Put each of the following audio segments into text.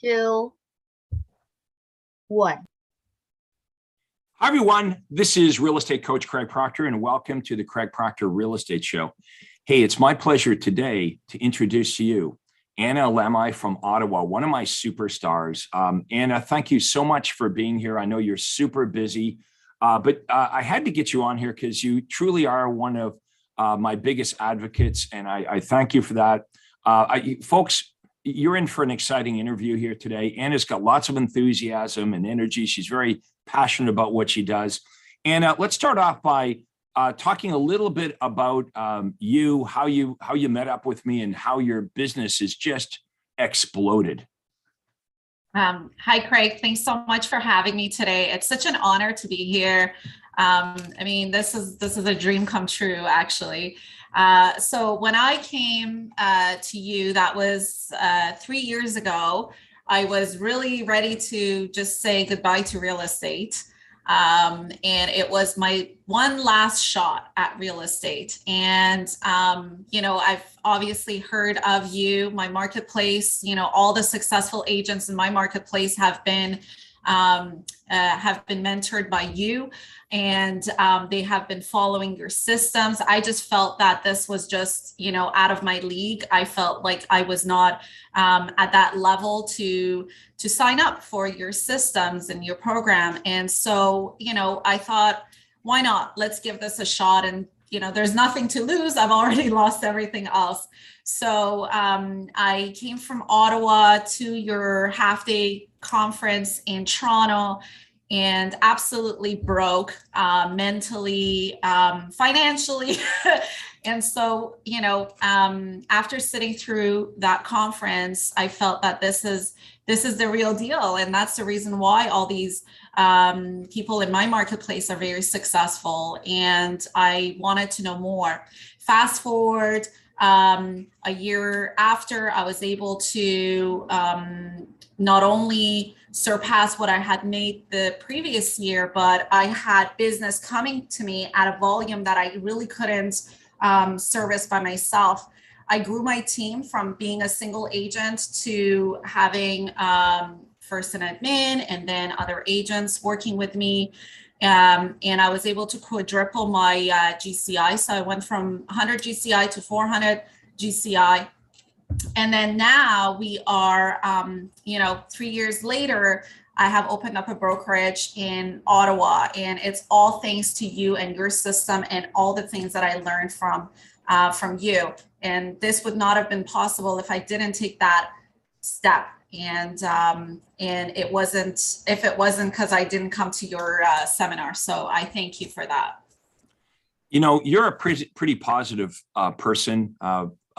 Two, one. Hi, everyone. This is real estate coach Craig Proctor, and welcome to the Craig Proctor Real Estate Show. Hey, it's my pleasure today to introduce to you Anna Alemi from Ottawa, one of my superstars. Anna, thank you so much for being here. I know you're super busy, but I had to get you on here because you truly are one of my biggest advocates, and I thank you for that. Folks, you're in for an exciting interview here today. Anna's got lots of enthusiasm and energy. She's very passionate about what she does. And let's start off by talking a little bit about you, how you met up with me, and how your business is just exploded. Hi, Craig. Thanks so much for having me today. It's such an honor to be here. This is a dream come true, actually. So when I came to you, that was 3 years ago, I was really ready to just say goodbye to real estate. And it was my one last shot at real estate. And, I've obviously heard of you, my marketplace, all the successful agents in my marketplace have been mentored by you, and they have been following your systems. I just felt that this was just, out of my league. I felt like I was not at that level to sign up for your systems and your program. And so, I thought, why not? Let's give this a shot. And, there's nothing to lose. I've already lost everything else. So I came from Ottawa to your half-day conference in Toronto and absolutely broke mentally, financially. And so, after sitting through that conference, I felt that this is the real deal. And that's the reason why all these people in my marketplace are very successful. And I wanted to know more. Fast forward, a year after, I was able to not only surpass what I had made the previous year, but I had business coming to me at a volume that I really couldn't service by myself. I grew my team from being a single agent to having first an admin and then other agents working with me. And I was able to quadruple my GCI. So I went from 100 GCI to 400 GCI. And then now we are, 3 years later, I have opened up a brokerage in Ottawa, and it's all thanks to you and your system and all the things that I learned from you. And this would not have been possible if I didn't take that step. And it wasn't because I didn't come to your seminar. So I thank you for that. You're a pretty positive person.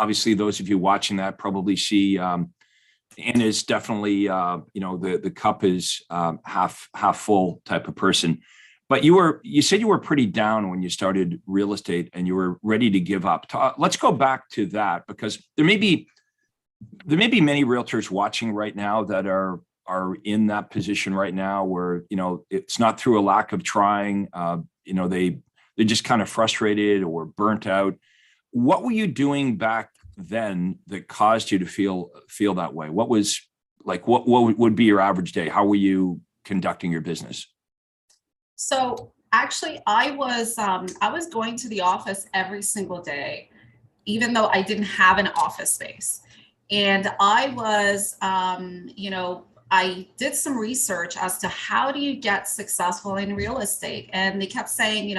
Obviously, those of you watching that probably see Anna's definitely, the cup is half full type of person. But you said you were pretty down when you started real estate and you were ready to give up. Let's go back to that, because there may be many realtors watching right now that are in that position right now where, it's not through a lack of trying, they're just kind of frustrated or burnt out. What were you doing back then that caused you to feel that way? What was what would be your average day? How were you conducting your business? So actually I was going to the office every single day, even though I didn't have an office space. And I was, I did some research as to how do you get successful in real estate. And they kept saying,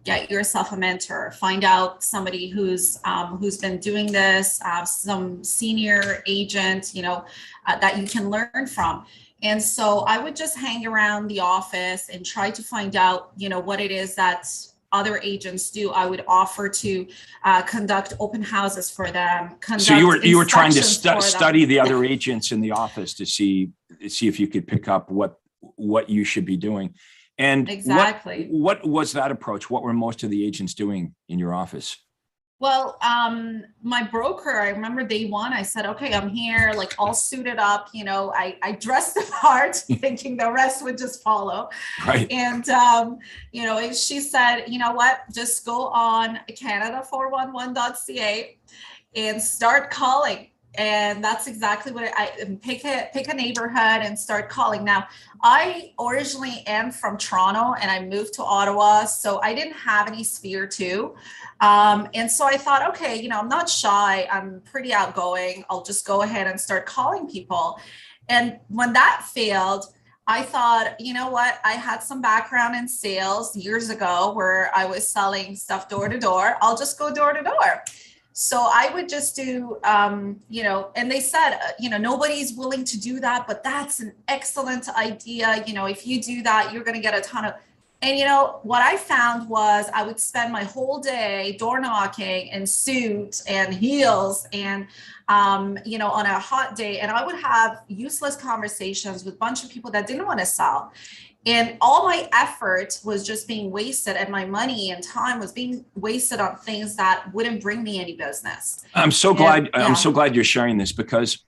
get yourself a mentor, find out somebody who's been doing this, some senior agent, that you can learn from. And so I would just hang around the office and try to find out, what it is that other agents do. I would offer to conduct open houses for them. So you were trying to study the other agents in the office to see if you could pick up what you should be doing. And exactly. What was that approach? What were most of the agents doing in your office? Well, my broker, I remember day one, I said, okay, I'm here, like all suited up, I dressed the part thinking the rest would just follow. Right. And, she said, you know what, just go on Canada411.ca and start calling. And that's exactly what pick a neighborhood and start calling. Now, I originally am from Toronto and I moved to Ottawa, so I didn't have any sphere too. And so I thought, okay, I'm not shy. I'm pretty outgoing. I'll just go ahead and start calling people. And when that failed, I thought, you know what? I had some background in sales years ago where I was selling stuff door to door. I'll just go door to door. So I would just do, and they said, nobody's willing to do that, but that's an excellent idea. If you do that, you're going to get a ton of, and what I found was I would spend my whole day door knocking in suit and heels and, on a hot day, and I would have useless conversations with a bunch of people that didn't want to sell. And all my effort was just being wasted, and my money and time was being wasted on things that wouldn't bring me any business. I'm so glad. I'm so glad you're sharing this, because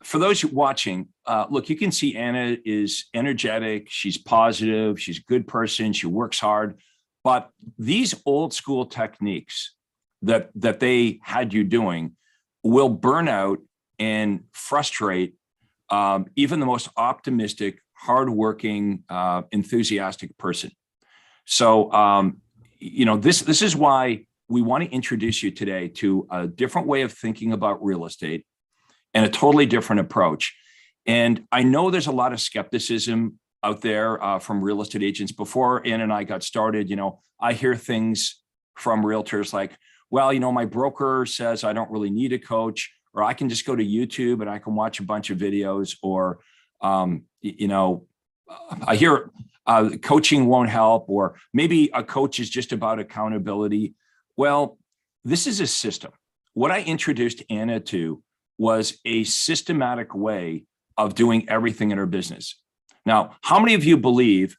for those watching, look, you can see Anna is energetic. She's positive. She's a good person. She works hard. But these old school techniques that they had you doing will burn out and frustrate even the most optimistic, hardworking, enthusiastic person. So, this is why we want to introduce you today to a different way of thinking about real estate and a totally different approach. And I know there's a lot of skepticism out there from real estate agents. Before Ann and I got started, I hear things from realtors like, well, my broker says I don't really need a coach, or I can just go to YouTube and I can watch a bunch of videos, or, I hear coaching won't help, or maybe a coach is just about accountability. Well, this is a system. What I introduced Anna to was a systematic way of doing everything in her business. Now, how many of you believe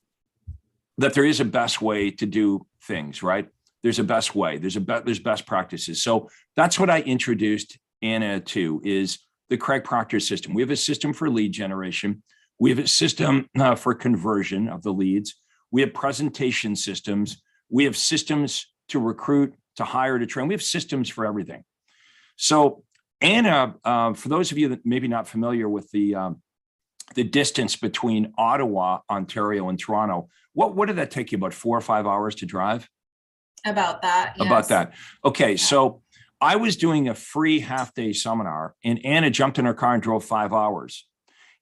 that there is a best way to do things, right? There's a best way, there's best practices. So that's what I introduced Anna to, is the Craig Proctor system. We have a system for lead generation. We have a system for conversion of the leads. We have presentation systems. We have systems to recruit, to hire, to train. We have systems for everything. So Anna, for those of you that maybe not familiar with the distance between Ottawa, Ontario, and Toronto, what did that take you, about 4 or 5 hours to drive? About that, yes. About that. Okay, so I was doing a free half-day seminar, and Anna jumped in her car and drove 5 hours.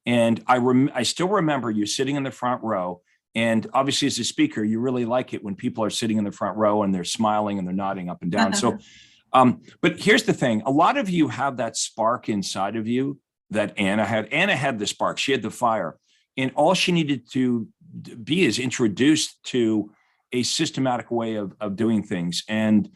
And I still remember you sitting in the front row. And obviously, as a speaker, you really like it when people are sitting in the front row and they're smiling and they're nodding up and down. So, but here's the thing. A lot of you have that spark inside of you that Anna had. Anna had the spark. She had the fire. And all she needed to be is introduced to a systematic way of doing things. And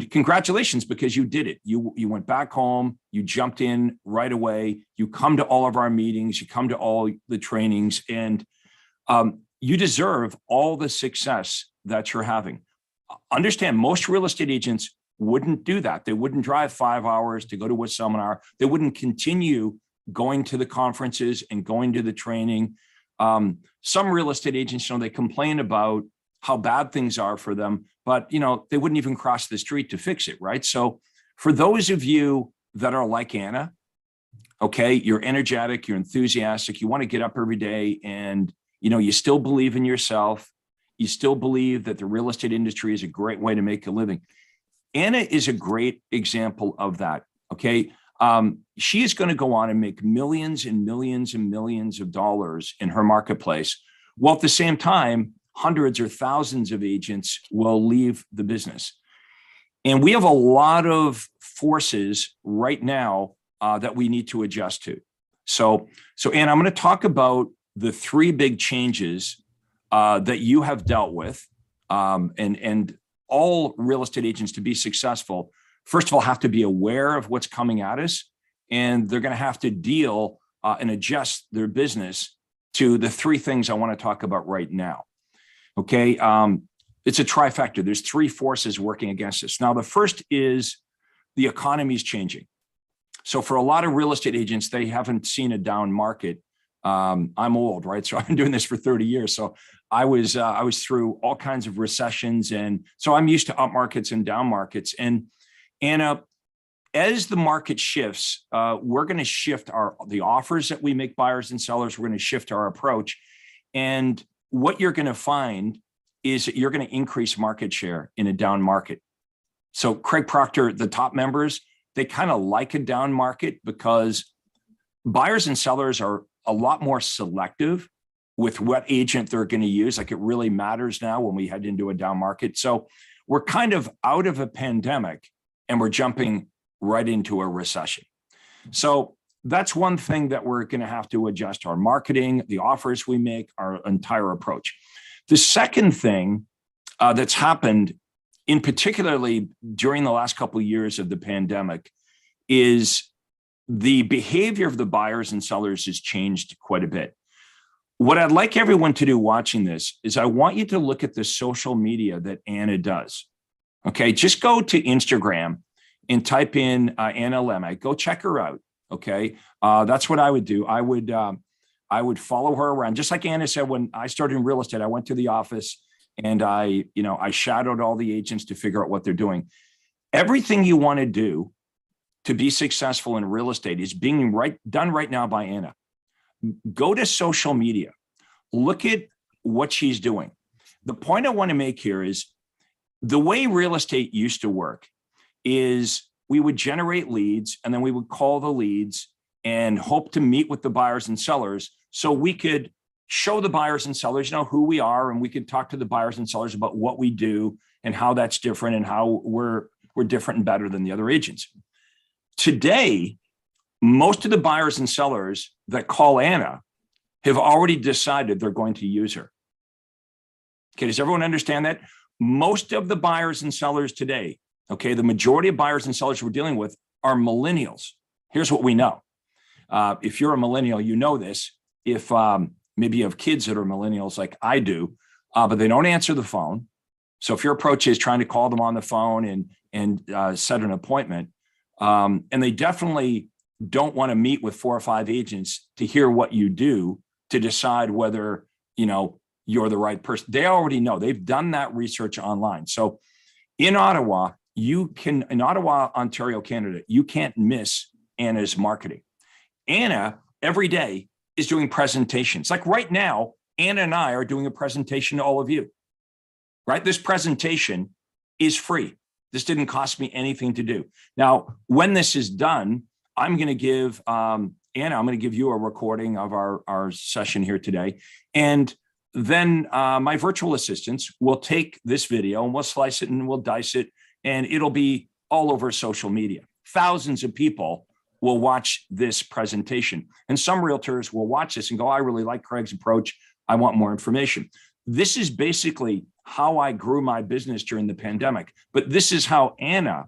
congratulations, because you did it. You went back home, you jumped in right away, you come to all of our meetings, you come to all the trainings, and you deserve all the success that you're having. Understand, most real estate agents wouldn't do that. They wouldn't drive 5 hours to go to a seminar. They wouldn't continue going to the conferences and going to the training. Some real estate agents, they complain about how bad things are for them, but they wouldn't even cross the street to fix it, right? So for those of you that are like Anna, okay, you're energetic, you're enthusiastic, you want to get up every day, and you still believe in yourself, you still believe that the real estate industry is a great way to make a living. Anna is a great example of that, okay? She is going to go on and make millions and millions and millions of dollars in her marketplace, while at the same time, hundreds or thousands of agents will leave the business. And we have a lot of forces right now that we need to adjust to. So Anna, I'm going to talk about the 3 big changes that you have dealt with, and all real estate agents, to be successful, first of all, have to be aware of what's coming at us, and they're going to have to deal and adjust their business to the 3 things I want to talk about right now. Okay, it's a trifecta. There's 3 forces working against us. Now, the first is the economy is changing. So for a lot of real estate agents, they haven't seen a down market. I'm old, right? So I've been doing this for 30 years. So I was through all kinds of recessions, and so I'm used to up markets and down markets. And Anna, as the market shifts, we're going to shift the offers that we make buyers and sellers. We're going to shift our approach. And what you're going to find is that you're going to increase market share in a down market. So Craig Proctor, the top members, they kind of like a down market because buyers and sellers are a lot more selective with what agent they're going to use. Like, it really matters now when we head into a down market. So we're kind of out of a pandemic and we're jumping right into a recession. So that's one thing that we're going to have to adjust: our marketing, the offers we make, our entire approach. The second thing that's happened, in particularly during the last couple of years of the pandemic, is the behavior of the buyers and sellers has changed quite a bit. What I'd like everyone to do watching this is I want you to look at the social media that Anna does. Okay, just go to Instagram and type in Anna Alemi. Go check her out. Okay, that's what I would do. I would follow her around, just like Anna said. When I started in real estate, I went to the office and I shadowed all the agents to figure out what they're doing. Everything you want to do to be successful in real estate is being done right now by Anna. Go to social media, look at what she's doing. The point I want to make here is the way real estate used to work is we would generate leads and then we would call the leads and hope to meet with the buyers and sellers so we could show the buyers and sellers, who we are, and we could talk to the buyers and sellers about what we do and how that's different and how we're different and better than the other agents. Today, most of the buyers and sellers that call Anna have already decided they're going to use her. Okay, does everyone understand that? Most of the buyers and sellers today, okay, the majority of buyers and sellers we're dealing with are millennials. Here's what we know. If you're a millennial, you know this. If maybe you have kids that are millennials like I do, but they don't answer the phone. So if your approach is trying to call them on the phone and set an appointment, and they definitely don't want to meet with 4 or 5 agents to hear what you do to decide whether, you're the right person. They already know. They've done that research online. So in Ottawa, Ontario, Canada, you can't miss Anna's marketing. Anna, every day, is doing presentations. Like right now, Anna and I are doing a presentation to all of you, right? This presentation is free. This didn't cost me anything to do. Now, when this is done, I'm going to give Anna, I'm going to give you a recording of our session here today. And then my virtual assistants will take this video and we'll slice it and we'll dice it, and it'll be all over social media. Thousands of people will watch this presentation. And some realtors will watch this and go, I really like Craig's approach. I want more information. This is basically how I grew my business during the pandemic. But this is how Anna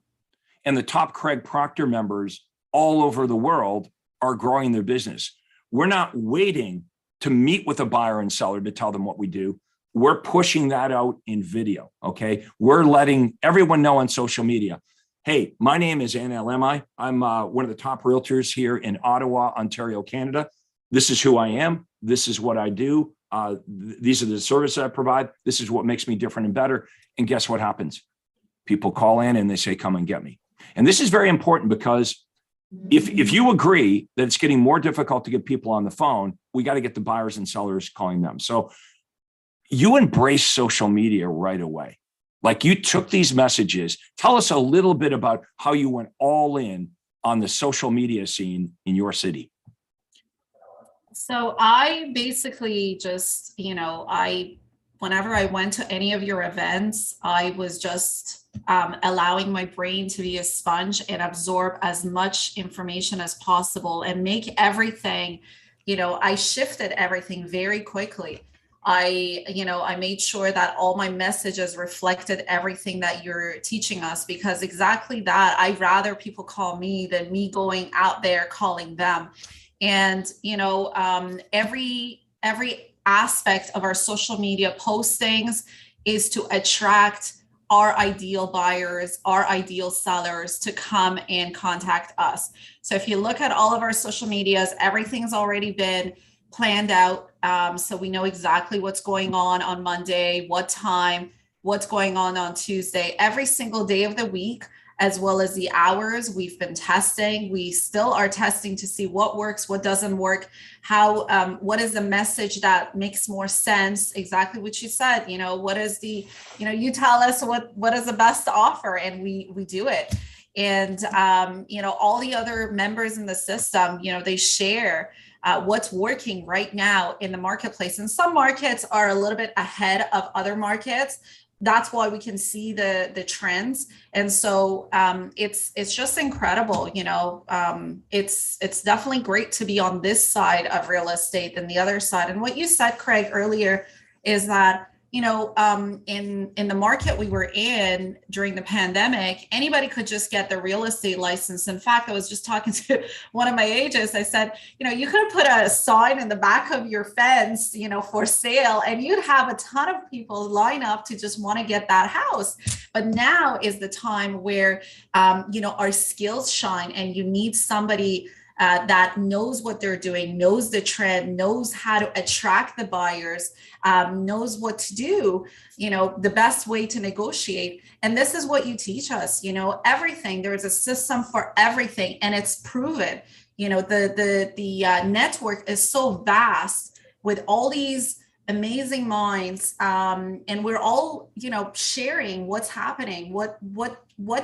and the top Craig Proctor members all over the world are growing their business. We're not waiting to meet with a buyer and seller to tell them what we do. We're pushing that out in video, okay? We're letting everyone know on social media, hey, my name is Anna Alemi. I'm one of the top realtors here in Ottawa, Ontario, Canada. This is who I am. This is what I do. These are the services I provide. This is what makes me different and better. And guess what happens? People call in and they say, come and get me. And this is very important because if you agree that it's getting more difficult to get people on the phone, we got to get the buyers and sellers calling them. So you embrace social media right away. Like, you took these messages. Tell us a little bit about how you went all in on the social media scene in your city. So I basically just, whenever I went to any of your events, I was just allowing my brain to be a sponge and absorb as much information as possible and make everything, I shifted everything very quickly. I made sure that all my messages reflected everything that you're teaching us, because exactly that, I'd rather people call me than me going out there calling them. And, every aspect of our social media postings is to attract our ideal buyers, our ideal sellers to come and contact us. So if you look at all of our social medias, everything's already been planned out. So we know exactly what's going on Monday, what time, what's going on Tuesday. Every single day of the week, as well as the hours. We've been testing. We still are testing to see what works, what doesn't work, how, what is the message that makes more sense? Exactly what you said, what is the, you tell us what is the best offer, and we do it. And, all the other members in the system, they share what's working right now in the marketplace. And some markets are a little bit ahead of other markets. That's why we can see the trends. And so it's just incredible. It's definitely great to be on this side of real estate than the other side. And what you said, Craig, earlier is that, in the market we were in during the pandemic, anybody could just get the real estate license. In fact, I was just talking to one of my agents. I said, you could have put a sign in the back of your fence, for sale, and you'd have a ton of people line up to just want to get that house. But now is the time where, our skills shine, and you need somebody that knows what they're doing, knows the trend, knows how to attract the buyers, knows what to do, the best way to negotiate. And this is what you teach us, everything. There's a system for everything, and it's proven. The network is so vast with all these amazing minds, and we're all, sharing what's happening, what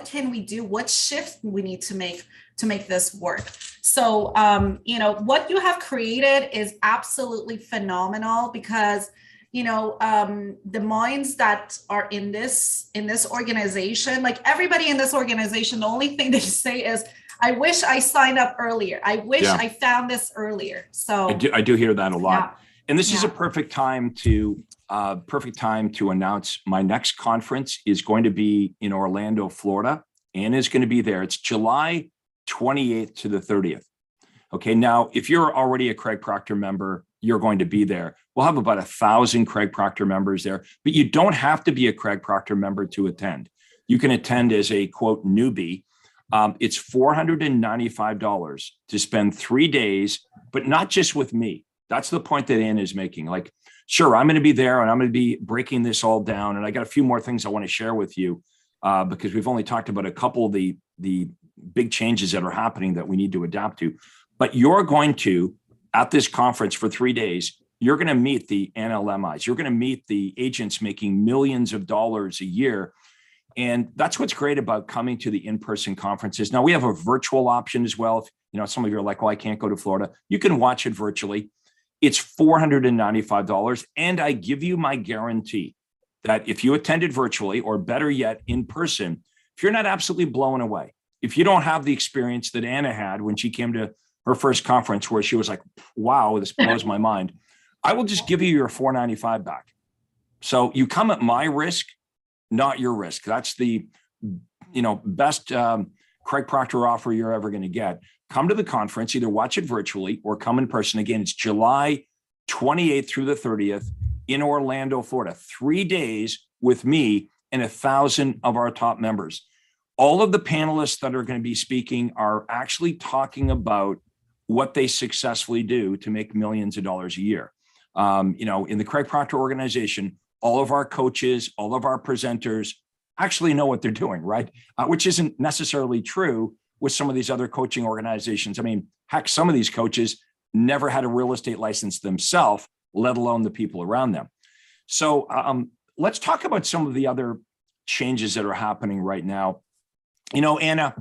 can we do, what shift we need to make this work. So, what you have created is absolutely phenomenal, because, the minds that are in this organization, like everybody in this organization, the only thing they say is, I wish I signed up earlier. I wish I found this earlier. So I do hear that a lot. Yeah. And this is a perfect time to announce my next conference is going to be in Orlando, Florida. Anna is going to be there. It's July 28th to the 30th. Okay. Now, if you're already a Craig Proctor member, you're going to be there. We'll have about 1,000 Craig Proctor members there, but you don't have to be a Craig Proctor member to attend. You can attend as a quote newbie. It's $495 to spend 3 days, but not just with me. That's the point that Anna is making. Like, sure, I'm going to be there and I'm going to be breaking this all down. And I got a few more things I want to share with you because we've only talked about a couple of the big changes that are happening that we need to adapt to. But you're going to, at this conference for 3 days, you're going to meet the NLMIs. You're going to meet the agents making millions of dollars a year. And that's what's great about coming to the in-person conferences. Now, we have a virtual option as well. If, some of you are like, well, I can't go to Florida. You can watch it virtually. It's $495. And I give you my guarantee that if you attended virtually, or better yet, in person, if you're not absolutely blown away, if you don't have the experience that Anna had when she came to her first conference where she was like, wow, this blows my mind, I will just give you your $495 back. So you come at my risk, not your risk. That's the, best Craig Proctor offer you're ever going to get. Come to the conference, either watch it virtually or come in person. Again, it's July 28th through the 30th in Orlando, Florida. 3 days with me and 1,000 of our top members. All of the panelists that are going to be speaking are actually talking about what they successfully do to make millions of dollars a year. In the Craig Proctor organization, all of our coaches, all of our presenters actually know what they're doing, right? Which isn't necessarily true with some of these other coaching organizations. I mean, heck, some of these coaches never had a real estate license themselves, let alone the people around them. So let's talk about some of the other changes that are happening right now. Anna,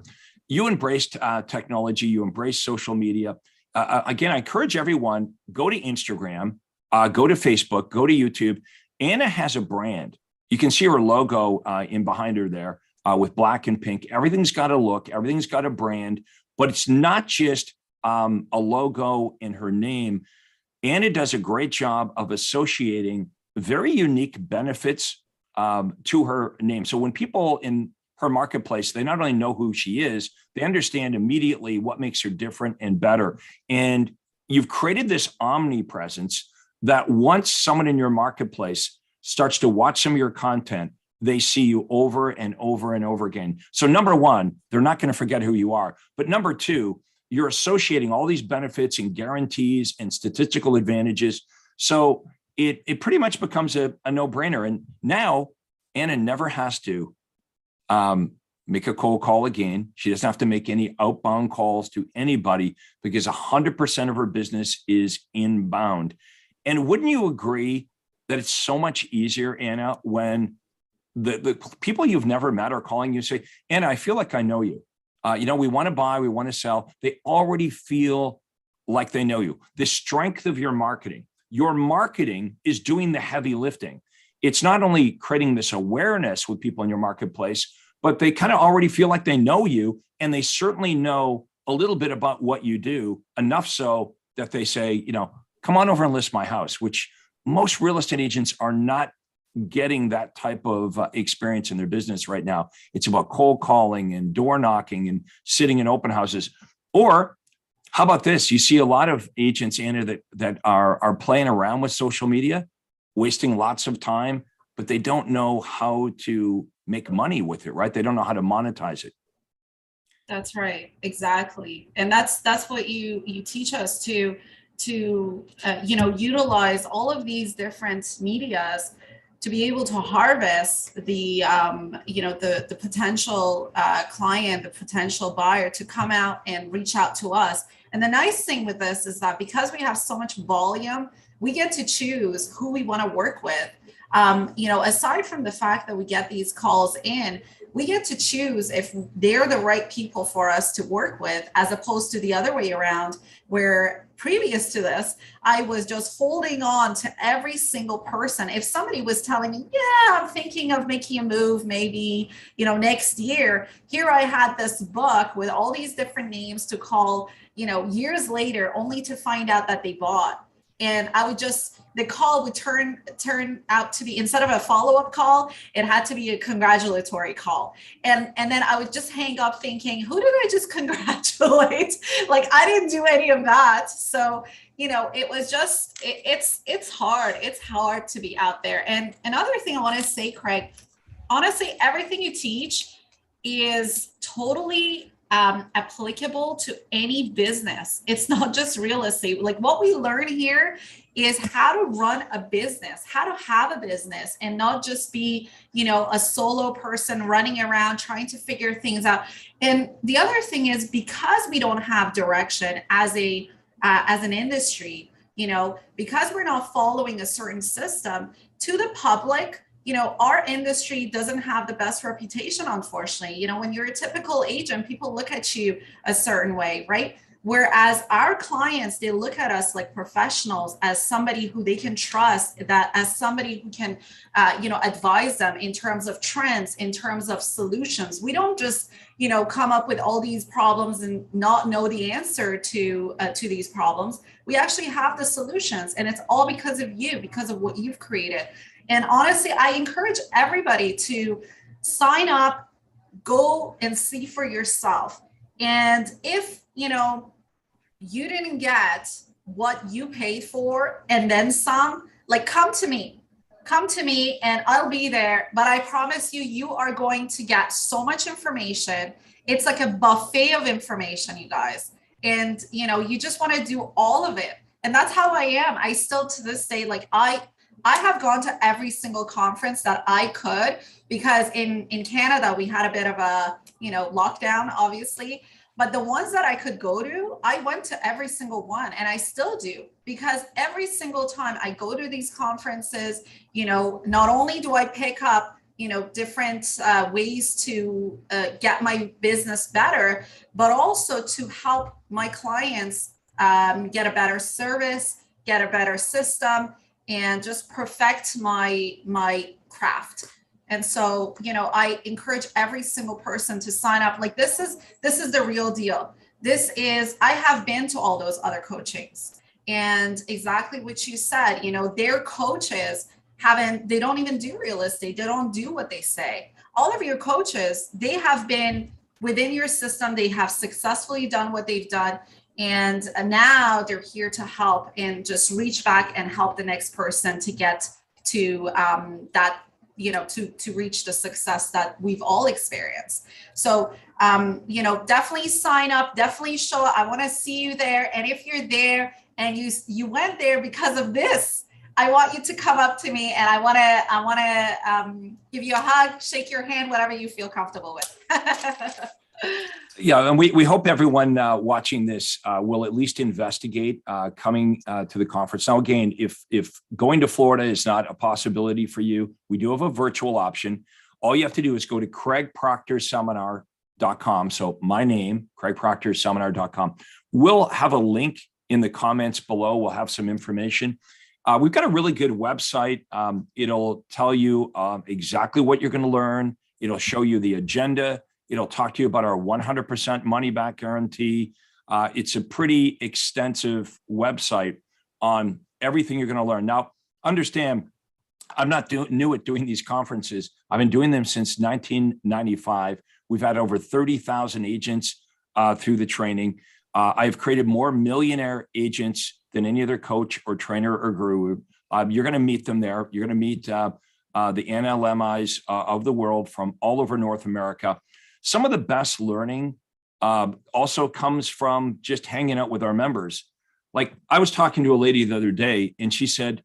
you embraced technology, you embraced social media. Again, I encourage everyone, go to Instagram, go to Facebook, go to YouTube. Anna has a brand. You can see her logo in behind her there with black and pink. Everything's got a look, everything's got a brand, but it's not just a logo and her name. Anna does a great job of associating very unique benefits to her name. So when people in her marketplace, they not only know who she is, they understand immediately what makes her different and better. And you've created this omnipresence that once someone in your marketplace starts to watch some of your content, they see you over and over and over again. So number one, they're not going to forget who you are. But number two, you're associating all these benefits and guarantees and statistical advantages. So it pretty much becomes a no-brainer. And now Anna never has to make a cold call again. She doesn't have to make any outbound calls to anybody because 100% of her business is inbound. And wouldn't you agree that it's so much easier, Anna, when the people you've never met are calling you and say, Anna, I feel like I know you. We want to buy, we want to sell. They already feel like they know you. The strength of your marketing is doing the heavy lifting. It's not only creating this awareness with people in your marketplace, but they kind of already feel like they know you, and they certainly know a little bit about what you do, enough so that they say, come on over and list my house, which most real estate agents are not getting that type of experience in their business right now. It's about cold calling and door knocking and sitting in open houses. Or how about this? You see a lot of agents, Anna, that are playing around with social media, wasting lots of time, but they don't know how to make money with it, right? They don't know how to monetize it. That's right. Exactly. And that's what you teach us to utilize all of these different medias to be able to harvest the potential client, the potential buyer to come out and reach out to us. And the nice thing with this is that because we have so much volume, we get to choose who we want to work with. Aside from the fact that we get these calls in, we get to choose if they're the right people for us to work with, as opposed to the other way around, where previous to this, I was just holding on to every single person. If somebody was telling me, yeah, I'm thinking of making a move, maybe, next year, here I had this book with all these different names to call, years later, only to find out that they bought. And I would the call would turn out to be, instead of a follow-up call, it had to be a congratulatory call. And then I would just hang up thinking, who did I just congratulate? Like, I didn't do any of that. So, it was just, it's hard. It's hard to be out there. And another thing I want to say, Craig, honestly, everything you teach is totally applicable to any business. It's not just real estate. Like, what we learn here is how to run a business, how to have a business, and not just be, a solo person running around trying to figure things out. And the other thing is, because we don't have direction as an industry, because we're not following a certain system, to the public, our industry doesn't have the best reputation, unfortunately. When you're a typical agent, people look at you a certain way, right? Whereas our clients, they look at us like professionals, as somebody who they can trust, that as somebody who can, advise them in terms of trends, in terms of solutions. We don't just, come up with all these problems and not know the answer to these problems. We actually have the solutions, and it's all because of you, because of what you've created. And honestly, I encourage everybody to sign up, go and see for yourself. And if, you didn't get what you paid for and then some, like, come to me and I'll be there. But I promise you, you are going to get so much information. It's like a buffet of information, you guys. And, you just want to do all of it. And that's how I am. I still, to this day, like, I have gone to every single conference that I could, because in Canada, we had a bit of a, lockdown, obviously. But the ones that I could go to, I went to every single one, and I still do, because every single time I go to these conferences, not only do I pick up, different ways to get my business better, but also to help my clients get a better service, get a better system, and just perfect my craft. And so, I encourage every single person to sign up. Like, this is the real deal. I have been to all those other coachings, and exactly what you said, their coaches they don't even do real estate. They don't do what they say. All of your coaches, they have been within your system. They have successfully done what they've done. And now they're here to help and just reach back and help the next person to get to that, to reach the success that we've all experienced. So, definitely sign up, definitely show up. I want to see you there. And if you're there and you went there because of this, I want you to come up to me, and I want to give you a hug, shake your hand, whatever you feel comfortable with. Yeah, and we hope everyone watching this will at least investigate coming to the conference. Now, again, if going to Florida is not a possibility for you, we do have a virtual option. All you have to do is go to craigproctorseminar.com. So my name, craigproctorseminar.com. We'll have a link in the comments below. We'll have some information. We've got a really good website. It'll tell you exactly what you're going to learn. It'll show you the agenda. It'll talk to you about our 100% money back guarantee. It's a pretty extensive website on everything you're going to learn. Now, understand, I'm not new at doing these conferences. I've been doing them since 1995. We've had over 30,000 agents through the training. I've created more millionaire agents than any other coach or trainer or guru. You're going to meet them there. You're going to meet the NLMIs of the world from all over North America. Some of the best learning also comes from just hanging out with our members. Like, I was talking to a lady the other day, and she said,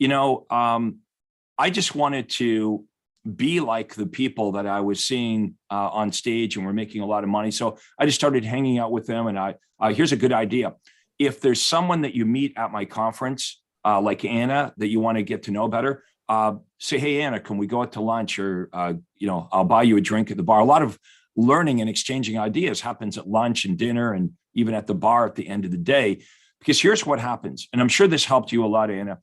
I just wanted to be like the people that I was seeing on stage, and we're making a lot of money. So I just started hanging out with them. And here's a good idea. If there's someone that you meet at my conference, like Anna, that you want to get to know better, say, hey, Anna, can we go out to lunch? Or, I'll buy you a drink at the bar. A lot of learning and exchanging ideas happens at lunch and dinner and even at the bar at the end of the day. Because here's what happens. And I'm sure this helped you a lot, Anna.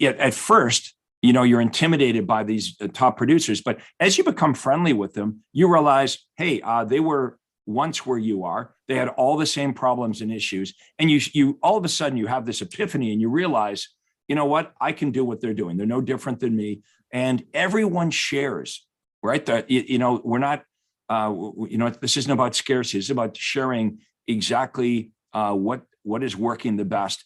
At first, you're intimidated by these top producers, but as you become friendly with them, you realize, hey, they were once where you are. They had all the same problems and issues. And you all of a sudden you have this epiphany and you realize, you know what, I can do what they're doing. They're no different than me. And everyone shares, right? We're not, this isn't about scarcity. It's about sharing exactly what is working the best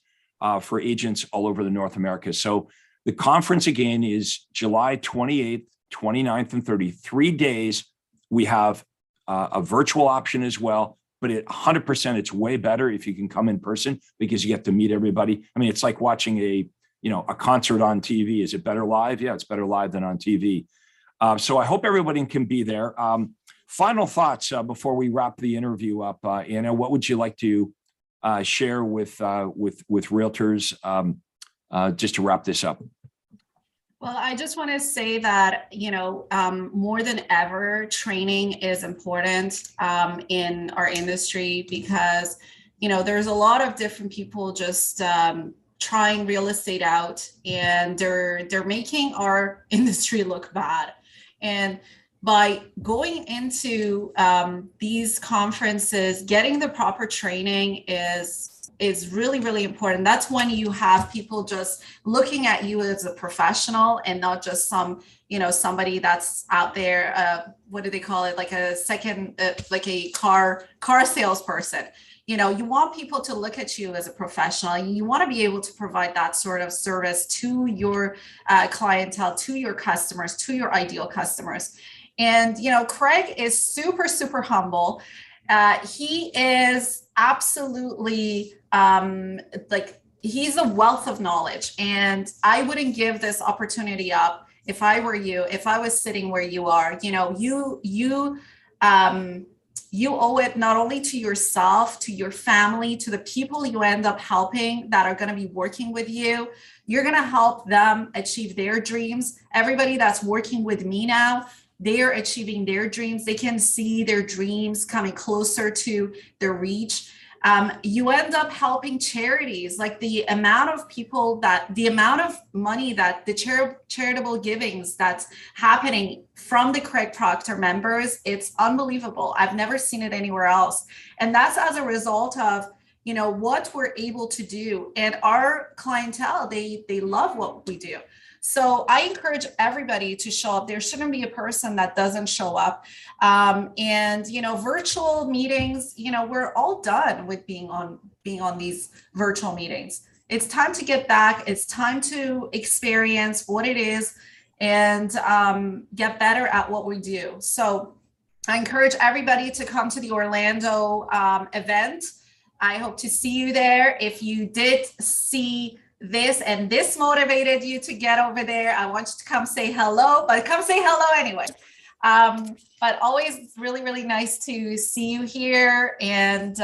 for agents all over the North America. So the conference again is July 28th, 29th, and 30th, 3 days. We have a virtual option as well, but at 100%, it's way better if you can come in person because you get to meet everybody. I mean, it's like watching a concert on TV. Is it better live? Yeah, it's better live than on TV. So I hope everybody can be there. Final thoughts before we wrap the interview up, Anna. What would you like to share with realtors just to wrap this up? Well, I just want to say that, more than ever, training is important in our industry because, there's a lot of different people just trying real estate out, and they're making our industry look bad. And by going into these conferences, getting the proper training is really, really important. That's when you have people just looking at you as a professional and not just somebody that's out there. What do they call it? Like a second, like a car salesperson. You want people to look at you as a professional. You want to be able to provide that sort of service to your clientele, to your customers, to your ideal customers. And, Craig is super, super humble. He is absolutely he's a wealth of knowledge, and I wouldn't give this opportunity up if I were you, if I was sitting where you are. You owe it not only to yourself, to your family, to the people you end up helping that are going to be working with you. You're going to help them achieve their dreams. Everybody that's working with me now, they are achieving their dreams. They can see their dreams coming closer to their reach. You end up helping charities, like the amount of money that the charitable givings that's happening from the Craig Proctor members, it's unbelievable. I've never seen it anywhere else. And that's as a result of, what we're able to do. And our clientele, they love what we do. So I encourage everybody to show up. There shouldn't be a person that doesn't show up. Virtual meetings, we're all done with being on these virtual meetings. It's time to get back. It's time to experience what it is and get better at what we do. So I encourage everybody to come to the Orlando event. I hope to see you there. If you did see this and this motivated you to get over there, I want you to come say hello, but come say hello anyway. But always really, really nice to see you here and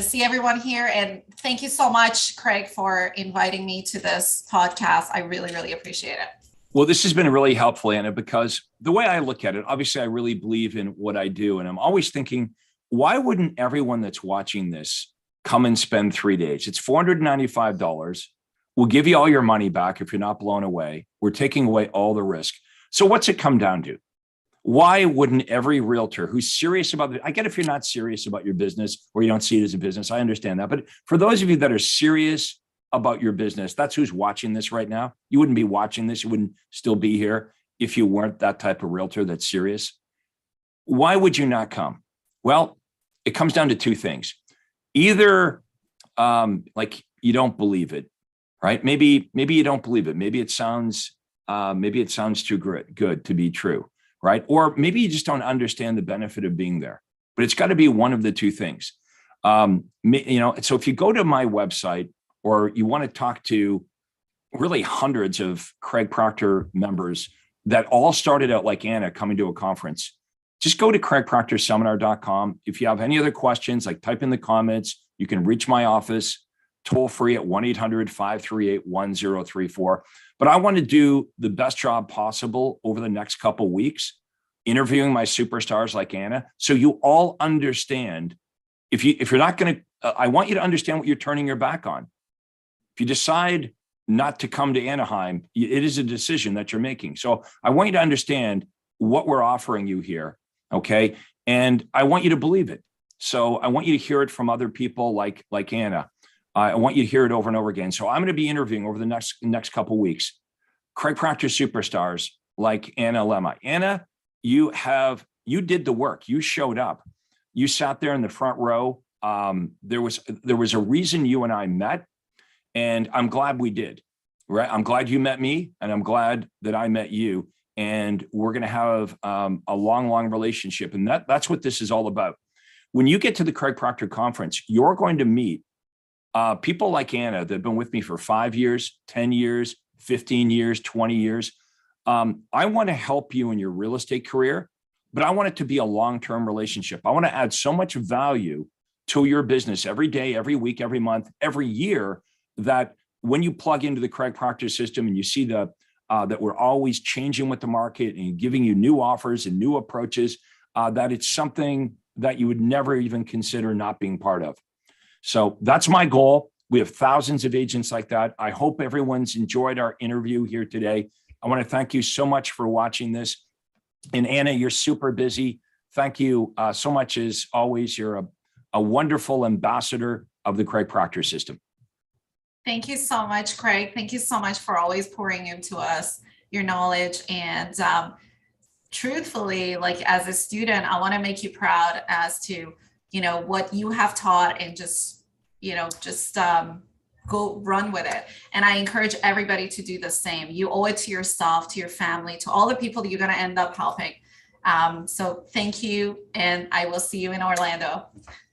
see everyone here. And thank you so much, Craig, for inviting me to this podcast. I really, really appreciate it. Well, this has been really helpful, Anna, because the way I look at it, obviously, I really believe in what I do. And I'm always thinking, why wouldn't everyone that's watching this come and spend 3 days? It's $495. We'll give you all your money back if you're not blown away. We're taking away all the risk. So what's it come down to? Why wouldn't every realtor who's serious about it? I get if you're not serious about your business or you don't see it as a business, I understand that. But for those of you that are serious about your business, that's who's watching this right now. You wouldn't be watching this. You wouldn't still be here if you weren't that type of realtor that's serious. Why would you not come? Well, it comes down to two things. Either like you don't believe it, right? Maybe you don't believe it. Maybe it sounds too good to be true, right? Or maybe you just don't understand the benefit of being there. But it's got to be one of the two things. So if you go to my website, or you want to talk to really hundreds of Craig Proctor members that all started out like Anna coming to a conference, just go to craigproctorseminar.com. If you have any other questions, like type in the comments, you can reach my office toll free at 1-800-538-1034. But I want to do the best job possible over the next couple of weeks, interviewing my superstars like Anna, so you all understand. If you're not going to, I want you to understand what you're turning your back on. If you decide not to come to Anaheim, it is a decision that you're making. So I want you to understand what we're offering you here, okay? And I want you to believe it. So I want you to hear it from other people like Anna. I want you to hear it over and over again. So I'm going to be interviewing over the next couple of weeks Craig Proctor superstars like Anna Alemi. Anna, you did the work. You showed up. You sat there in the front row. There was a reason you and I met. And I'm glad we did, right? I'm glad you met me, and I'm glad that I met you. And we're going to have a long, long relationship. And that's what this is all about. When you get to the Craig Proctor conference, you're going to meet people like Anna that have been with me for 5 years, 10 years, 15 years, 20 years. I want to help you in your real estate career, but I want it to be a long-term relationship. I want to add so much value to your business every day, every week, every month, every year, that when you plug into the Craig Proctor system and you see that we're always changing with the market and giving you new offers and new approaches, that it's something that you would never even consider not being part of. So that's my goal. We have thousands of agents like that. I hope everyone's enjoyed our interview here today. I want to thank you so much for watching this. And Anna, you're super busy. Thank you so much as always. You're a wonderful ambassador of the Craig Proctor system. Thank you so much, Craig. Thank you so much for always pouring into us your knowledge. And truthfully, like as a student, I want to make you proud as to, what you have taught, and just go run with it. And I encourage everybody to do the same. You owe it to yourself, to your family, to all the people that you're going to end up helping. So thank you. And I will see you in Orlando.